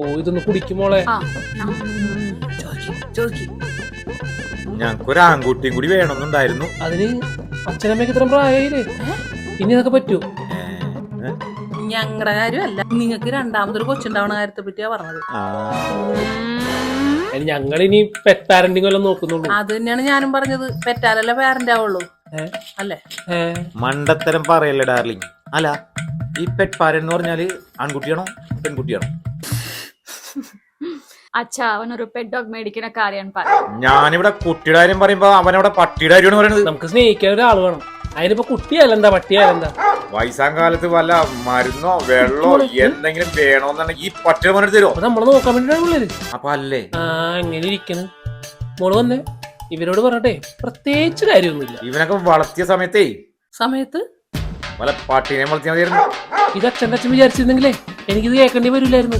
ഓ ഇതൊന്ന് കുടിക്കുമോളെ. ഞങ്ങൾക്കൊരു ആൺകുട്ടിയും കൂടി വേണമെന്നുണ്ടായിരുന്നു. അതിന് അച്ഛനമ്മയ്ക്ക് ഇത്ര പ്രായമായില്ലേ, ഇനി അതൊക്കെ പറ്റുമോ? ഞങ്ങളുടെ കാര്യമല്ല, നിങ്ങൾക്ക് രണ്ടാമതൊരു കൊച്ചുണ്ടാവണ കാര്യത്തെ പറ്റിയാ പറഞ്ഞത്. ഞങ്ങളിനി പെറ്റ് പാരന്റിംഗ് വല്ലതും നോക്കുന്നുള്ളൂ. അത് തന്നെയാണ് ഞാനും പറഞ്ഞത്. പെറ്റാലല്ലേ പാരന്റ് ആവുള്ളൂ അല്ലേ? മണ്ടത്തരം പറയല്ലേ ഡാർലിംഗ്. അല്ല, ഈ പെറ്റ് പാരന്റ് എന്ന് പറഞ്ഞാല് ആൺകുട്ടിയാണോ പെൺകുട്ടിയാണോ? അച്ഛാ, അവനൊരു പെറ്റ് ഡോഗ് മേടിക്കുന്ന കാര്യമാണ്. ഞാനിവിടെ കുട്ടിയുടെ കാര്യം പറയുമ്പോ അവനവിടെ പട്ടിയുടെ കാര്യമാണ് പറയുന്നത്. നമുക്ക് സ്നേഹിക്കാൻ ഒരാൾ വേണം. അതിനിപ്പോ കുട്ടിയല്ലെന്താ പട്ടിയാലെന്താ? വയസ്സാം കാലത്ത് വല്ല മരുന്നോ വെള്ളോ എന്തെങ്കിലും വേണോന്നുണ്ടെങ്കിൽ ഈ പട്ടിയുടെ മോനെ തരുമോ? നമ്മള് നോക്കാൻ വേണ്ടിട്ടാണ് പിള്ളേര്. അപ്പൊ അല്ലേ എങ്ങനെ ഇരിക്കുന്നു മോള് വന്നേ. ഇവരോട് പറഞ്ഞട്ടെ പ്രത്യേകിച്ച് കാര്യമൊന്നുമില്ല. ഇവനൊക്കെ വളർത്തിയ സമയത്ത് വല്ല പട്ടീനെ വളർത്തിയാൽ മതിയായിരുന്നു. ഇത് അച്ഛൻ്റെ അച്ഛൻ വിചാരിച്ചിരുന്നെങ്കിലേ എനിക്കിത് കേൾക്കേണ്ടി വരില്ലായിരുന്നു.